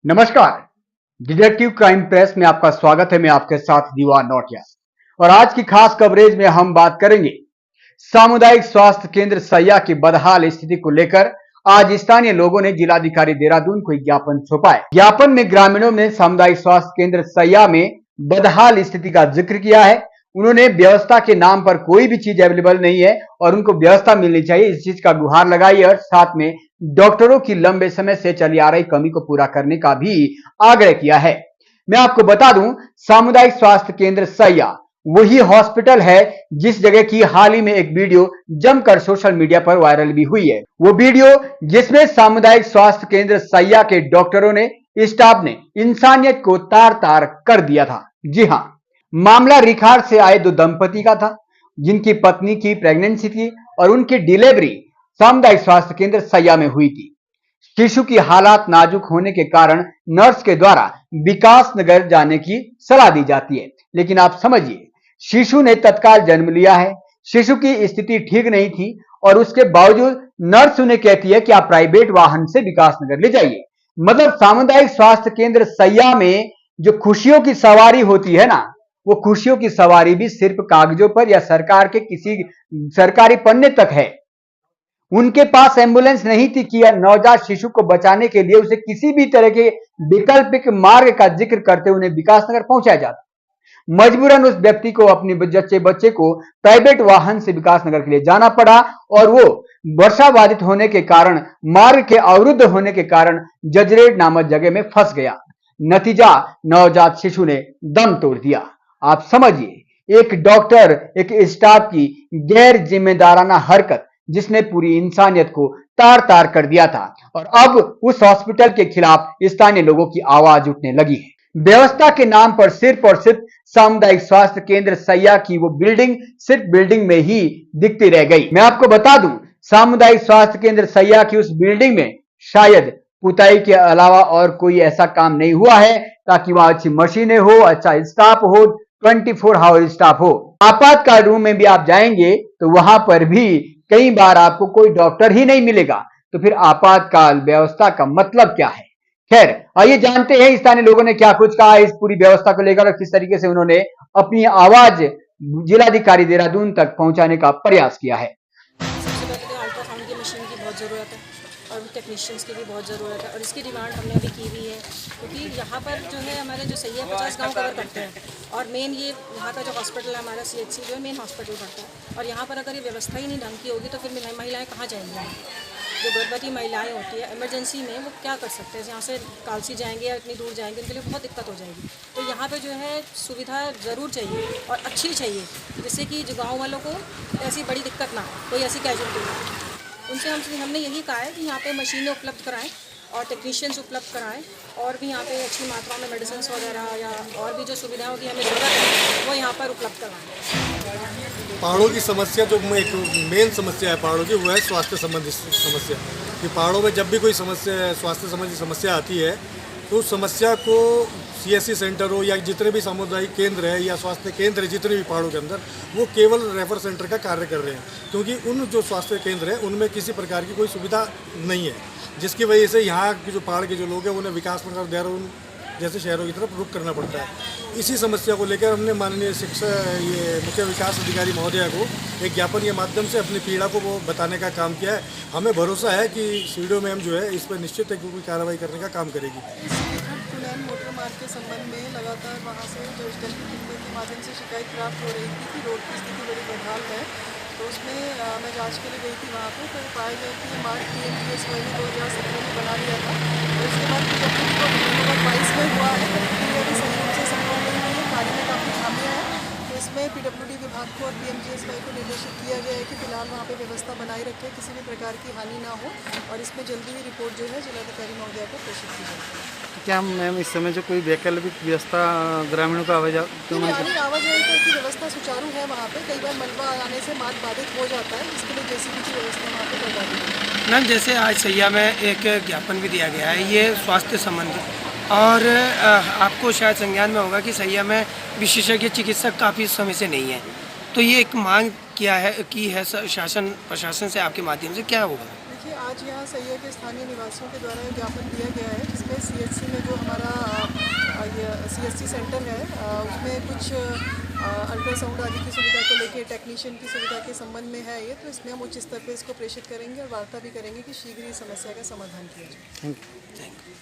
नमस्कार। Detective crime press में आपका स्वागत है। मैं आपके साथ दीवान नौटिया और आज की खास कवरेज में हम बात करेंगे सामुदायिक स्वास्थ्य केंद्र सैया की बदहाल स्थिति को लेकर। आज स्थानीय लोगों ने जिलाधिकारी देहरादून को ज्ञापन सौंपा है। ज्ञापन में ग्रामीणों ने सामुदायिक स्वास्थ्य केंद्र सैया में बदहाल स्थिति का जिक्र किया है। उन्होंने व्यवस्था के नाम पर कोई भी चीज अवेलेबल नहीं है और उनको व्यवस्था मिलनी चाहिए, इस चीज का गुहार लगाई और साथ में डॉक्टरों की लंबे समय से चली आ रही कमी को पूरा करने का भी आग्रह किया है। मैं आपको बता दूं, सामुदायिक स्वास्थ्य केंद्र सैया वही हॉस्पिटल है जिस जगह की हाल ही में एक वीडियो जमकर सोशल मीडिया पर वायरल भी हुई है। वो वीडियो जिसमें सामुदायिक स्वास्थ्य केंद्र सैया के डॉक्टरों ने, स्टाफ ने इंसानियत को तार तार कर दिया था। जी हां, मामला रिखार से आए दो दंपति का था जिनकी पत्नी की प्रेगनेंसी थी और उनकी डिलीवरी सामुदायिक स्वास्थ्य केंद्र सैया में हुई थी। शिशु की हालात नाजुक होने के कारण नर्स के द्वारा विकास नगर जाने की सलाह दी जाती है, लेकिन आप समझिए, शिशु ने तत्काल जन्म लिया है, शिशु की स्थिति ठीक नहीं थी और उसके बावजूद नर्स उन्हें कहती है कि आप प्राइवेट वाहन से विकास नगर ले जाइए। मतलब सामुदायिक स्वास्थ्य केंद्र सैया में जो खुशियों की सवारी होती है ना, वो खुशियों की सवारी भी सिर्फ कागजों पर या सरकार के किसी सरकारी पन्ने तक है। उनके पास एम्बुलेंस नहीं थी कि नवजात शिशु को बचाने के लिए उसे किसी भी तरह के वैकल्पिक मार्ग का जिक्र करते उन्हें विकास नगर पहुंचाया जाता। मजबूरन उस व्यक्ति को अपने बच्चे को प्राइवेट वाहन से विकास नगर के लिए जाना पड़ा और वो वर्षा बाधित होने के कारण, मार्ग के अवरुद्ध होने के कारण जजरेट नामक जगह में फंस गया। नतीजा, नवजात शिशु ने दम तोड़ दिया। आप समझिए, एक डॉक्टर, एक स्टाफ की गैर जिम्मेदाराना हरकत जिसने पूरी इंसानियत को तार तार कर दिया था और अब उस हॉस्पिटल के खिलाफ स्थानीय लोगों की आवाज उठने लगी है। व्यवस्था के नाम पर सिर्फ और सिर्फ सामुदायिक स्वास्थ्य केंद्र सैया की वो बिल्डिंग सिर्फ बिल्डिंग में ही दिखती रह गई। मैं आपको बता दूं, सामुदायिक स्वास्थ्य केंद्र सैया की उस बिल्डिंग में शायद पुताई के अलावा और कोई ऐसा काम नहीं हुआ है ताकि वहां अच्छी मशीनें हो, अच्छा स्टाफ हो, 24 आवर स्टाफ हो। आपातकाल रूम में भी आप जाएंगे तो वहां पर भी कई बार आपको कोई डॉक्टर ही नहीं मिलेगा। तो फिर आपातकाल व्यवस्था का मतलब क्या है? खैर, आइए जानते हैं स्थानीय लोगों ने क्या कुछ कहा इस पूरी व्यवस्था को लेकर और किस तरीके से उन्होंने अपनी आवाज जिलाधिकारी देहरादून तक पहुंचाने का प्रयास किया है। सबसे पहले तो अल्ट्रासाउंड की मशीन की बहुत ज़रूरत है और टेक्नीशियंस की भी बहुत ज़रूरत है और इसकी डिमांड हमने अभी की भी है, क्योंकि यहाँ पर जो है हमारे जो सैया 50 गांव कवर करते हैं और मेन ये यहाँ का जो हॉस्पिटल है हमारा CHC जो है मेन हॉस्पिटल पड़ता है और यहाँ पर अगर ये व्यवस्था ही नहीं ढंग की होगी तो फिर महिलाएँ कहाँ जाएंगी? जो गर्भवती महिलाएं होती है इमरजेंसी में वो क्या कर सकते हैं? यहाँ से कालसी जाएंगे या इतनी दूर जाएंगे, उनके लिए बहुत दिक्कत हो जाएगी। तो यहाँ पे जो है सुविधा ज़रूर चाहिए और अच्छी चाहिए, जिससे कि जो गाँव वालों को ऐसी बड़ी दिक्कत ना हो, कोई ऐसी कैजुअलिटी ना हो। उनसे हमने यही कहा है कि यहाँ पे मशीनें उपलब्ध कराएं और टेक्नीशियंस उपलब्ध कराएं और भी यहाँ पे अच्छी मात्रा में मेडिसिन वगैरह या और भी जो सुविधाओं की हमें ज़रूरत है वो यहाँ पर उपलब्ध कराएं। पहाड़ों की समस्या जो एक मेन समस्या है पहाड़ों की, वो है स्वास्थ्य संबंधी समस्या। कि पहाड़ों में जब भी कोई समस्या, स्वास्थ्य संबंधी समस्या आती है तो उस समस्या को CSC सेंटर हो या जितने भी सामुदायिक केंद्र है या स्वास्थ्य केंद्र है जितने भी पहाड़ों के अंदर, वो केवल रेफर सेंटर का कार्य कर रहे हैं, क्योंकि उन जो स्वास्थ्य केंद्र है उनमें किसी प्रकार की कोई सुविधा नहीं है, जिसकी वजह से यहाँ के जो पहाड़ के जो लोग हैं उन्हें विकास नगर, देहरादून जैसे शहरों की तरफ रुख करना पड़ता है। इसी समस्या को लेकर हमने माननीय मुख्य विकास अधिकारी महोदया को एक ज्ञापन के माध्यम से अपनी पीड़ा को वो बताने का काम किया है। हमें भरोसा है कि CDO मैम जो है इस पर निश्चित है कोई कार्रवाई करने का काम करेगी। मोटर मार्ग के संबंध में लगातार वहाँ से जो स्टल की टीमों के माध्यम से शिकायत प्राप्त हो रही थी कि रोड की स्थिति बड़ी बदहाल है, तो उसमें मैं जांच के लिए गई थी वहाँ पे, तो पाया गया कि ये मार्ग PMGS 2017 में बना दिया था और उसके बाद जब 2022 में हुआ है तो अभी सही रूप से संभव नहीं हुई है, कार्य में काफ़ी खामियाँ हैं। तो इसमें PWD विभाग को और PMGS को निर्देशित किया गया है कि फिलहाल वहाँ पे व्यवस्था बनाए रखें, किसी भी प्रकार की हानि ना हो और इसमें जल्दी ही रिपोर्ट जो है जिलाधिकारी महोदया को प्रेषित की जाएगी। क्या मैम इस समय जो कोई वैकल्पिक व्यवस्था ग्रामीणों का आवाजाही की व्यवस्था सुचारू है वहाँ पे? कई बार मलबा आने से मार्ग बाधित हो जाता है, इसके लिए JCB की व्यवस्था वहाँ पे करवा दी है। मैम, जैसे आज सैया में एक ज्ञापन भी दिया गया है, ये स्वास्थ्य संबंधी, और आपको शायद संज्ञान में होगा कि सैया में विशेषज्ञ चिकित्सक काफ़ी समय से नहीं है, तो ये एक मांग की है शासन प्रशासन से, आपके माध्यम से क्या होगा? देखिए, आज यहाँ सैया के स्थानीय निवासियों के द्वारा एक ज्ञापन दिया गया है, जिसमें सीएचसी में जो हमारा ये सीएचसी सेंटर है उसमें कुछ अल्ट्रासाउंड आदि की सुविधा को लेके टेक्नीशियन की सुविधा के संबंध में है ये, तो इसमें हम उच्च स्तर पे इसको प्रेषित करेंगे और वार्ता भी करेंगे कि शीघ्र ही समस्या का समाधान किया जाए। Thank you.